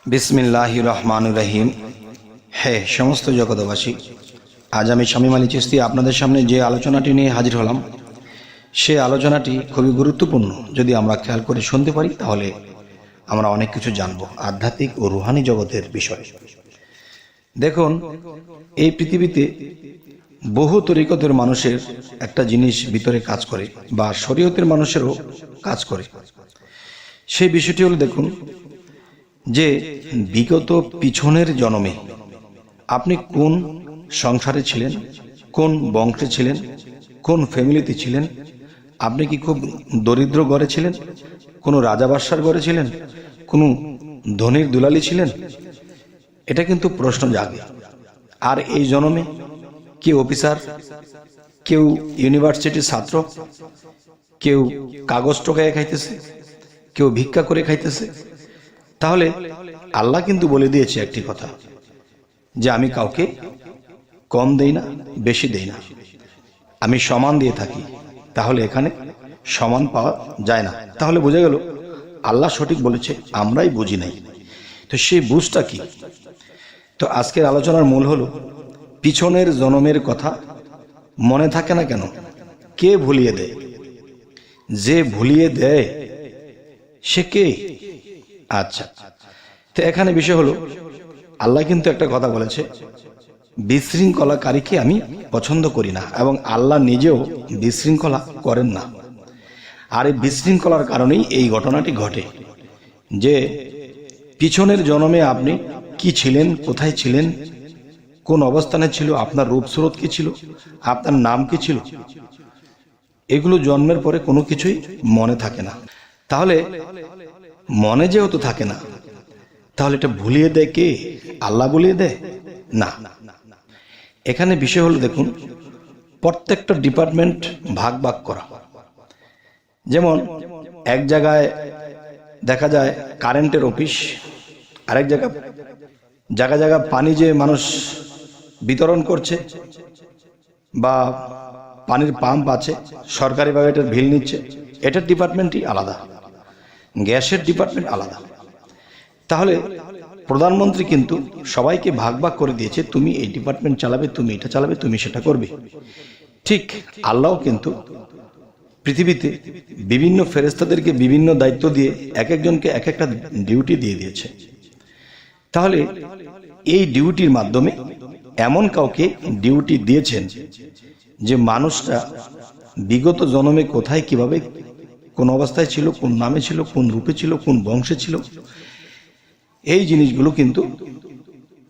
বিসমিল্লাহির রহমানির রহিম। হে সমস্ত জগতবাসী, আজ আমি শামীম আলী চিশতি আপনাদের সামনে যে আলোচনাটি নিয়ে হাজির হলাম, সে আলোচনাটি খুবই গুরুত্বপূর্ণ। যদি আমরা খেয়াল করে শুনতে পারি তাহলে আমরা অনেক কিছু জানব আধ্যাত্মিক ও রুহানি জগতের বিষয়ে। দেখুন, এই পৃথিবীতে বহু তরিকতের মানুষের একটা জিনিস ভিতরে কাজ করে, বা শরীয়তের মানুষেরও কাজ করে। সেই বিষয়টি হলো, দেখুন যে বিগত পিছনের জন্মে আপনি কোন সংসারে ছিলেন, কোন বংশে ছিলেন, কোন ফ্যামিলিতে ছিলেন, আপনি কি খুব দরিদ্র ঘরে ছিলেন, কোনো রাজাবাদশার ঘরে ছিলেন, কোনো ধনীর দুলালি ছিলেন, এটা কিন্তু প্রশ্ন জাগে। আর এই জন্মে কেউ অফিসার, কেউ ইউনিভার্সিটির ছাত্র, কেউ কাগজ টোকায় খাইতেছে, কেউ ভিক্ষা করে খাইতেছে। তাহলে আল্লাহ কিন্তু বলে দিয়েছে একটি কথা, যে আমি কাউকে কম দেই না, বেশি দেই না, আমি সমান দিয়ে থাকি। তাহলে এখানে সমান পাওয়া যায় না। তাহলে বোঝা গেল আল্লাহ সঠিক বলেছে, আমরাই বুঝি নাই। তো সেই বুঝটা কি? তো আজকের আলোচনার মূল হলো, পিছনের জন্মের কথা মনে থাকে না কেন? কে ভুলিয়ে দেয়? যে ভুলিয়ে দেয় সে কে? আচ্ছা, তো এখানে বিষয় হলো, আল্লাহ কিন্তু একটা কথা বলেছে, বিশৃঙ্খলাকারীকে আমি পছন্দ করি না, এবং আল্লাহ নিজেও বিশৃঙ্খলা করেন না। আর এই বিশৃঙ্খলার কারণেই এই ঘটনাটি ঘটে, যে পিছনের জন্মে আপনি কি ছিলেন, কোথায় ছিলেন, কোন অবস্থানে ছিল, আপনার রূপস্রোত কি ছিল, আপনার নাম কি ছিল, এগুলো জন্মের পরে কোনো কিছুই মনে থাকে না। তাহলে মনে যেহেতু থাকে না, তাহলে এটা ভুলিয়ে দেয় কে? আল্লাহ ভুলিয়ে দেয় না। এখানে বিষয় হলো, দেখুন, প্রত্যেকটা ডিপার্টমেন্ট ভাগ ভাগ করা। যেমন এক জায়গায় দেখা যায় কারেন্টের অফিস, আরেক জায়গায় জায়গা পানি যে মানুষ বিতরণ করছে, বা পানির পাম্প আছে, সরকারিভাবে এটার বিল নিচ্ছে, এটার ডিপার্টমেন্টই আলাদা, গ্যাসের ডিপার্টমেন্ট আলাদা। তাহলে প্রধানমন্ত্রী কিন্তু সবাইকে ভাগ ভাগ করে দিয়েছে, তুমি এই ডিপার্টমেন্ট চালাবে, তুমি এটা চালাবে, তুমি সেটা করবে। ঠিক আল্লাহও কিন্তু পৃথিবীতে বিভিন্ন ফেরেশতাদেরকে বিভিন্ন দায়িত্ব দিয়ে এক একজনকে এক একটা ডিউটি দিয়ে দিয়েছে। তাহলে এই ডিউটির মাধ্যমে এমন কাউকে ডিউটি দিয়েছেন যে মানুষটা বিগত জন্মে কোথায়, কিভাবে, কোন অবস্থায় ছিল, কোন নামে ছিল, কোন রূপে ছিল, কোন বংশে ছিল, এই জিনিসগুলো কিন্তু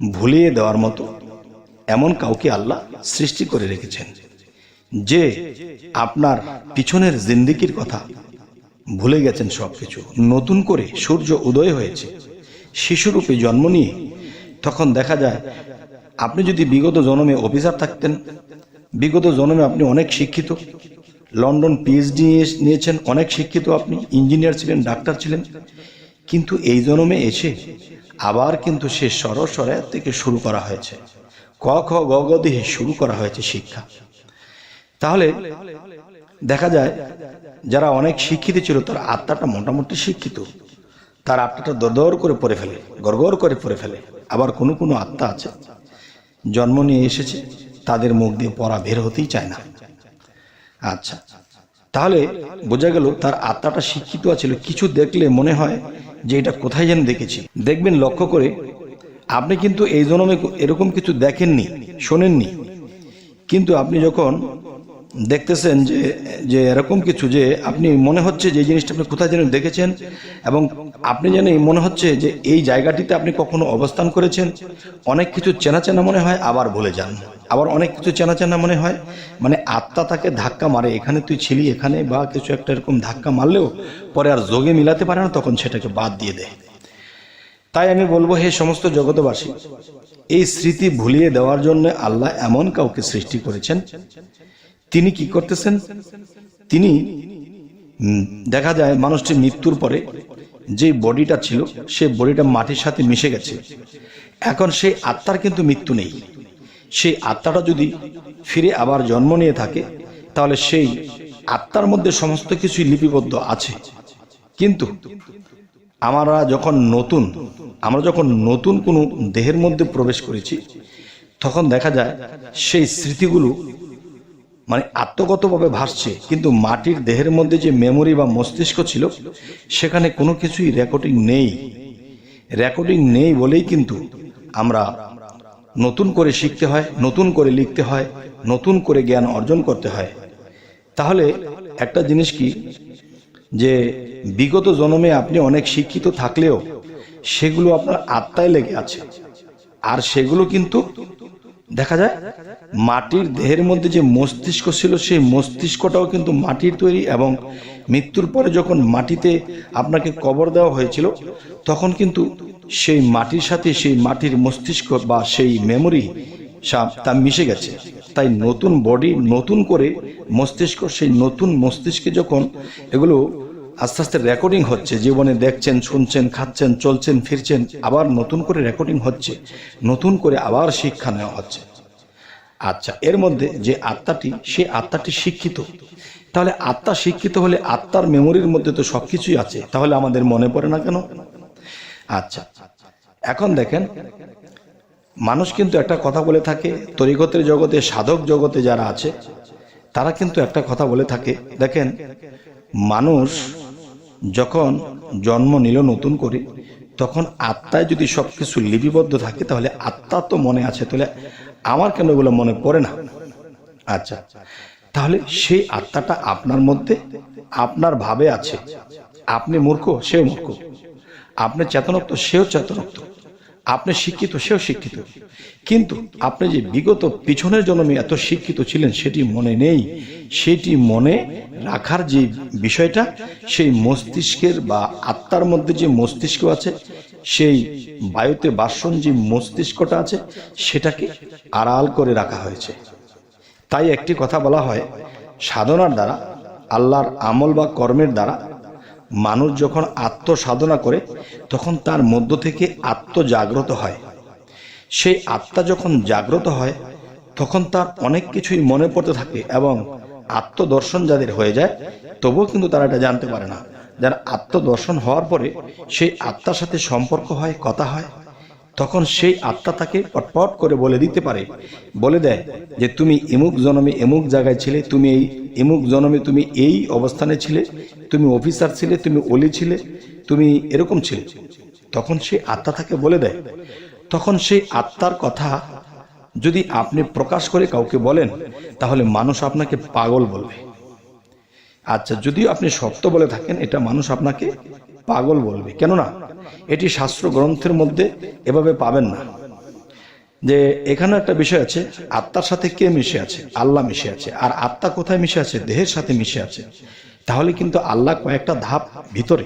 ভুলিয়ে দেওয়ার মতো এমন কাউকে আল্লাহ সৃষ্টি করে রেখেছেন, যে আপনার পিছনের জিন্দেগির কথা ভুলে গেছেন সবকিছু। নতুন করে সূর্য উদয় হয়েছে, শিশুরূপে জন্ম নিয়ে। তখন দেখা যায় আপনি যদি বিগত জন্মে অফিসার থাকতেন, বিগত জন্মে আপনি অনেক শিক্ষিত, লন্ডন পিএইচডি নিয়েছেন, অনেক শিক্ষিত, আপনি ইঞ্জিনিয়ার ছিলেন, ডাক্তার ছিলেন, কিন্তু এই জন্মে এসে আবার কিন্তু সে সরসরা থেকে শুরু করা হয়েছে, ক খ গ গ দিয়ে শুরু করা হয়েছে শিক্ষা। তাহলে দেখা যায় যারা অনেক শিক্ষিত ছিল, তার আত্মাটা মোটামুটি শিক্ষিত, তার আত্মাটা দরদর করে পড়ে ফেলে, গড়গড় করে পড়ে ফেলে। আবার কোনো কোনো আত্মা আছে, জন্ম নিয়ে এসেছে, তাদের মুখ দিয়ে পড়া বের হতেই চায় না। আচ্ছা, তাহলে বোঝা গেল তার আত্মাটা শিক্ষিত ছিল। কিছু দেখলে মনে হয় যে এটা কোথায় যেন দেখেছি। দেখবেন, লক্ষ্য করে, আপনি কিন্তু এই জন্মে এরকম কিছু দেখেননি, শোনেননি, কিন্তু আপনি যখন দেখতেছেন যে এরকম কিছু, যে আপনি মনে হচ্ছে যে এই জিনিসটা আপনি কোথায় যেন দেখেছেন, এবং আপনি যেন মনে হচ্ছে যে এই জায়গাটিতে আপনি কখনো অবস্থান করেছেন। অনেক কিছু চেনা চেনা মনে হয়, আবার ভুলে যান। আবার অনেক কিছু চেনা চেনা মনে হয়, মানে আত্মা তাকে ধাক্কা মারে, এখানে তুই ছিলি, এখানে, বা কিছু একটা এরকম ধাক্কা মারলেও পরে আর যোগে মিলাতে পারে না, তখন সেটাকে বাদ দিয়ে দেয়। তাই আমি বলবো, হে সমস্ত জগতবাসী, এই স্মৃতি ভুলিয়ে দেওয়ার জন্য আল্লাহ এমন কাউকে সৃষ্টি করেছেন। তিনি কি করতেছেন? তিনি দেখা যায় মানুষটির মৃত্যুর পরে যে বডিটা ছিল, সে বডিটা মাটির সাথে মিশে গেছে। এখন সেই আত্মার কিন্তু মৃত্যু নেই। সেই আত্মাটা যদি ফিরে আবার জন্ম নিয়ে থাকে, তাহলে সেই আত্মার মধ্যে সমস্ত কিছুই লিপিবদ্ধ আছে। কিন্তু আমরা যখন নতুন কোনো দেহের মধ্যে প্রবেশ করেছি, তখন দেখা যায় সেই স্মৃতিগুলো মানে আত্মগতভাবে ভাসছে, কিন্তু মাটির দেহের মধ্যে যে মেমোরি বা মস্তিষ্ক ছিল সেখানে কোনো কিছুই রেকর্ডিং নেই বলেই কিন্তু আমরা নতুন করে শিখতে হয়, নতুন করে লিখতে হয়, নতুন করে জ্ঞান অর্জন করতে হয়। তাহলে একটা জিনিস কি, যে বিগত জন্মে আপনি অনেক শিক্ষিত থাকলেও সেগুলো আপনার আত্মায় লেগে আছে, আর সেগুলো কিন্তু দেখা যায় মাটির দেহের মধ্যে যে মস্তিষ্ক ছিল সেই মস্তিষ্কটাও কিন্তু মাটির তৈরি, এবং মৃত্যুর পরে যখন মাটিতে আপনাকে কবর দেওয়া হয়েছিল তখন কিন্তু সেই মাটির সাথে সেই মাটির মস্তিষ্ক বা সেই মেমোরি তা মিশে গেছে। তাই নতুন বডি, নতুন করে মস্তিষ্ক, সেই নতুন মস্তিষ্কে যখন এগুলো আস্তে আস্তে রেকর্ডিং হচ্ছে, জীবনে দেখছেন, শুনছেন, খাচ্ছেন, চলছেন, ফিরছেন, আবার নতুন করে রেকর্ডিং হচ্ছে, নতুন করে আবার শিক্ষা নেওয়া হচ্ছে। আচ্ছা, এর মধ্যে যে আত্মাটি, সেই আত্মাটি শিক্ষিত। তাহলে আত্মা শিক্ষিত হলে আত্মার মেমোরির মধ্যে তো সবকিছুই আছে, তাহলে আমাদের মনে পড়ে না কেন? আচ্ছা, এখন দেখেন, মানুষ কিন্তু একটা কথা বলে থাকে, তরিকতের জগতে, সাধক জগতে যারা আছে তারা কিন্তু একটা কথা বলে থাকে, দেখেন, মানুষ যখন জন্ম নিল নতুন করে, তখন আত্মায় যদি সবকিছু লিপিবদ্ধ থাকে তাহলে আত্মা তো মনে আছে, তাহলে আমার কেন এগুলো মনে পড়ে না? আচ্ছা, তাহলে সেই আত্মাটা আপনার মধ্যে আপনার ভাবে আছে। আপনি মূর্খ, সেও মূর্খ। আপনি চেতনোক্ত, সেও চেতনোক্ত। আপনি শিক্ষিত, সেও শিক্ষিত। কিন্তু আপনি যে বিগত পিছনের জন্মে এত শিক্ষিত ছিলেন সেটি মনে নেই। সেটি মনে রাখার যে বিষয়টা, সেই মস্তিষ্কের বা আত্মার মধ্যে যে মস্তিষ্ক আছে, সেই বায়ুতে বাসন যে মস্তিষ্কটা আছে, সেটাকে আড়াল করে রাখা হয়েছে। তাই একটি কথা বলা হয়, সাধনার দ্বারা, আল্লাহর আমল বা কর্মের দ্বারা মানুষ যখন আত্মসাধনা করে তখন তার মধ্য থেকে আত্মজাগ্রত হয়। সেই আত্মা যখন জাগ্রত হয় তখন তার অনেক কিছুই মনে পড়তে থাকে, এবং আত্মদর্শন যাদের হয়ে যায় তবুও কিন্তু তারা এটা জানতে পারে না। যার আত্মদর্শন হওয়ার পরে সেই আত্মার সাথে সম্পর্ক হয়, কথা হয়, তখন সেই আত্মা তাকে পটপট করে বলে দেয় যে তুমি এমুক জন্মে এমুক জায়গায় ছিলে, তুমি এই এমুক জন্মে তুমি এই অবস্থানে ছিলে, তুমি অফিসার ছিলে, তুমি ওলি ছিলে, তুমি এরকম ছিলে। তখন সেই আত্মা তাকে বলে দেয়। তখন সেই আত্মার কথা যদি আপনি প্রকাশ করে কাউকে বলেন তাহলে মানুষ আপনাকে পাগল বলবে। আচ্ছা, যদিও আপনি সত্য বলে থাকেন, এটা মানুষ আপনাকে পাগল বলবে। কেননা এটি শাস্ত্র গ্রন্থের মধ্যে এভাবে পাবেন না। যে এখানে একটা বিষয় আছে, আত্মার সাথে কে মিশে আছে? আল্লাহ মিশে আছে। আর আত্মা কোথায় মিশে আছে? দেহের সাথে মিশে আছে। তাহলে কিন্তু আল্লাহ কয়েকটা ধাপ ভিতরে।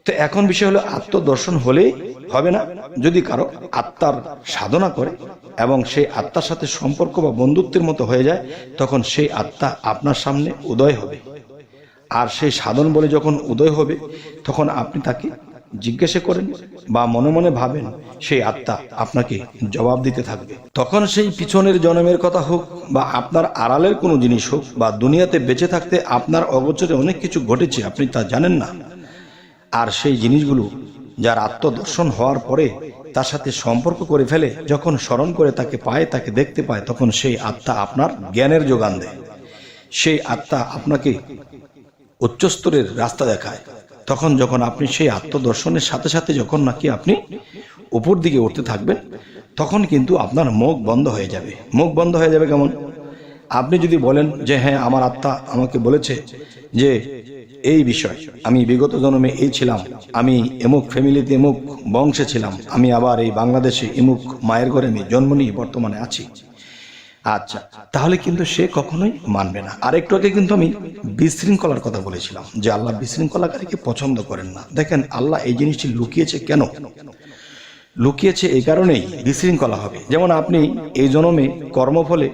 তো এখন বিষয় হলো, আত্মদর্শন হলেই হবে না। যদি কারো আত্মার সাধনা করে এবং সেই আত্মার সাথে সম্পর্ক বা বন্ধুত্বের মতো হয়ে যায়, তখন সেই আত্মা আপনার সামনে উদয় হবে। আর সেই সাধন বলে যখন উদয় হবে তখন আপনি তাকে জিজ্ঞাসা করেন বা মনে মনে ভাবেন, সেই আত্মা আপনাকে জবাব দিতে থাকবে। তখন সেই পিছনের জন্মের কথা হোক বা আপনার আড়ালের কোনো জিনিস হোক, বা দুনিয়াতে বেঁচে থাকতে আপনার অগোচরে অনেক কিছু ঘটেছে, আপনি তা জানেন না। আর সেই জিনিসগুলো যার আত্মদর্শন হওয়ার পরে তার সাথে সম্পর্ক করে ফেলে, যখন স্মরণ করে তাকে পায়, তাকে দেখতে পায়, তখন সেই আত্মা আপনার জ্ঞানের যোগান দেয়। সেই আত্মা আপনাকে উচ্চস্তরের রাস্তা দেখায়। তখন যখন আপনি সেই আত্মদর্শনের সাথে সাথে যখন নাকি আপনি উপর দিকে উঠতে থাকবেন, তখন কিন্তু আপনার মুখ বন্ধ হয়ে যাবে। মুখ বন্ধ হয়ে যাবে কেমন? আপনি যদি বলেন যে হ্যাঁ, আমার আত্মা আমাকে বলেছে যে এই বিষয়, আমি বিগত জন্মে এই ছিলাম, আমি এমুক ফ্যামিলিতে এমুক বংশে ছিলাম, আমি আবার এই বাংলাদেশে এমুক মায়ের ঘরে আমি জন্ম নিয়ে বর্তমানে আছি। আচ্ছা, তাহলে কিন্তু সে কখনোই মানবে না। আর একটু আগে কিন্তু আমি বিশৃঙ্খলার কথা বলেছিলাম যে আল্লাহ বিশৃঙ্খলাকারীকে পছন্দ করেন না। দেখেন, আল্লাহ এই জিনিসটি লুকিয়েছে কেন? লুকিয়েছে এই কারণেই, বিশৃঙ্খলা হবে। যেমন আপনি এই জন্মে কর্মফলে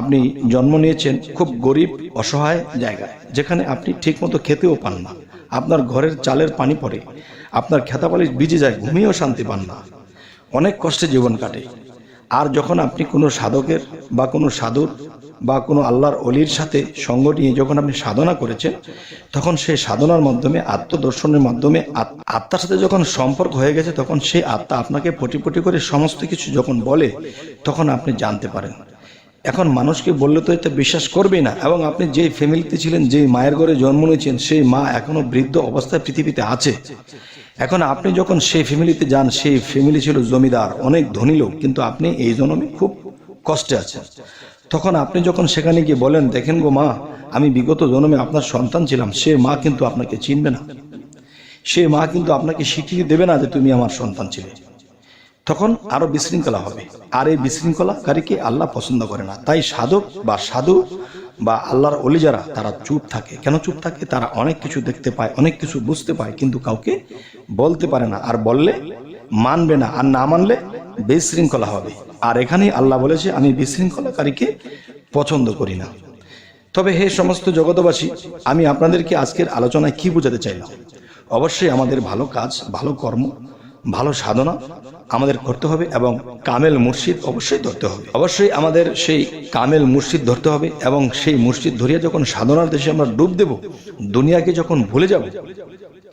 আপনি জন্ম নিয়েছেন খুব গরিব অসহায় জায়গায়, যেখানে আপনি ঠিকমতো খেতেও পান না, আপনার ঘরের চালের পানি পড়ে, আপনার খেতাবালিশ ভিজে যায়, ঘুমিয়েও শান্তি পান না, অনেক কষ্টে জীবন কাটে। আর যখন আপনি কোনো সাধকের বা কোনো সাধুর বা কোনো আল্লাহর অলির সাথে সঙ্গ নিয়ে যখন আপনি সাধনা করেছেন, তখন সেই সাধনার মাধ্যমে, আত্মদর্শনের মাধ্যমে আত্মার সাথে যখন সম্পর্ক হয়ে গেছে, তখন সেই আত্মা আপনাকে পটি করে সমস্ত কিছু যখন বলে, তখন আপনি জানতে পারেন। এখন মানুষকে বললে তো এটা বিশ্বাস করবেই না। এবং আপনি যেই ফ্যামিলিতে ছিলেন, যেই মায়ের ঘরে জন্ম নিয়েছেন, সেই মা এখনো বৃদ্ধ অবস্থায় পৃথিবীতে আছে। এখন আপনি যখন সেই ফ্যামিলিতে যান, সেই ফ্যামিলি ছিল জমিদার, অনেক ধনী লোক, কিন্তু আপনি এই জন্মে খুব কষ্টে আছেন। তখন আপনি যখন সেখানে গিয়ে বলেন, দেখেন গো মা, আমি বিগত জন্মে আপনার সন্তান ছিলাম, সে মা কিন্তু আপনাকে চিনবে না, সে মা কিন্তু আপনাকে স্বীকৃতি দেবে না যে তুমি আমার সন্তান ছিলে। তখন আরো বিশৃঙ্খলা হবে, আর এই বিশৃঙ্খলাকারীকে আল্লাহ পছন্দ করে না। তাই সাধক বা সাধু বা আল্লাহর অলি যারা, তারা চুপ থাকে। কেন চুপ থাকে? তারা অনেক কিছু দেখতে পায়, অনেক কিছু বুঝতে পায়, কিন্তু কাউকে বলতে পারে না। আর বললে মানবে না, আর না মানলে বিশৃঙ্খলা হবে। আর এখানেই আল্লাহ বলেছে, আমি বিশৃঙ্খলাকারীকে পছন্দ করি না। তবে হে সমস্ত জগতবাসী, আমি আপনাদেরকে আজকের আলোচনায় কি বোঝাতে চাইলাম? অবশ্যই আমাদের ভালো কাজ, ভালো কর্ম, ভালো সাধনা আমাদের করতে হবে, এবং কামেল মুর্শিদ অবশ্যই ধরতে হবে। অবশ্যই আমাদের সেই কামেল মুর্শিদ ধরতে হবে, এবং সেই মুর্শিদ ধরিয়া যখন সাধনার দেশে আমরা ডুব দেব, দুনিয়াকে যখন ভুলে যাব,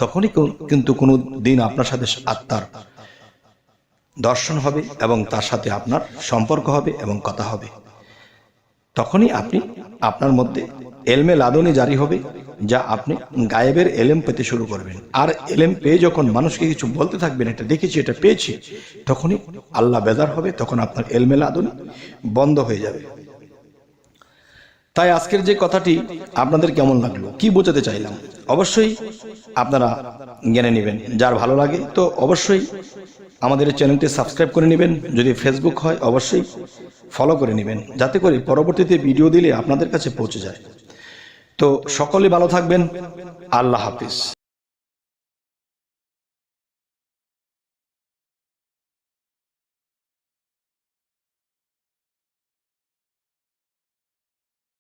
তখনই কিন্তু কোনো দিন আপনার সাথে আত্মার দর্শন হবে, এবং তার সাথে আপনার সম্পর্ক হবে এবং কথা হবে। তখনই আপনি আপনার মধ্যে এলমে লাদনী জারি হবে, যা আপনি গায়েবের এলেম পেতে শুরু করবেন। আর এলেম পেয়ে যখন মানুষকে কিছু বলতে থাকবেন, এটা দেখেছি, এটা পেয়েছি, তখনই আল্লাহ বেজার হবে, তখন আপনার এলমে লাদনী বন্ধ হয়ে যাবে। তাই আজকের যে কথাটি আপনাদের কেমন লাগলো, কি বোঝাতে চাইলাম, অবশ্যই আপনারা জেনে নেবেন। যার ভালো লাগে তো অবশ্যই আমাদের চ্যানেলটি সাবস্ক্রাইব করে নেবেন। যদি ফেসবুক হয় অবশ্যই ফলো করে নেবেন, যাতে করে পরবর্তীতে ভিডিও দিলে আপনাদের কাছে পৌঁছে যায়। তো সকলে ভালো থাকবেন। আল্লাহ হাফিজ।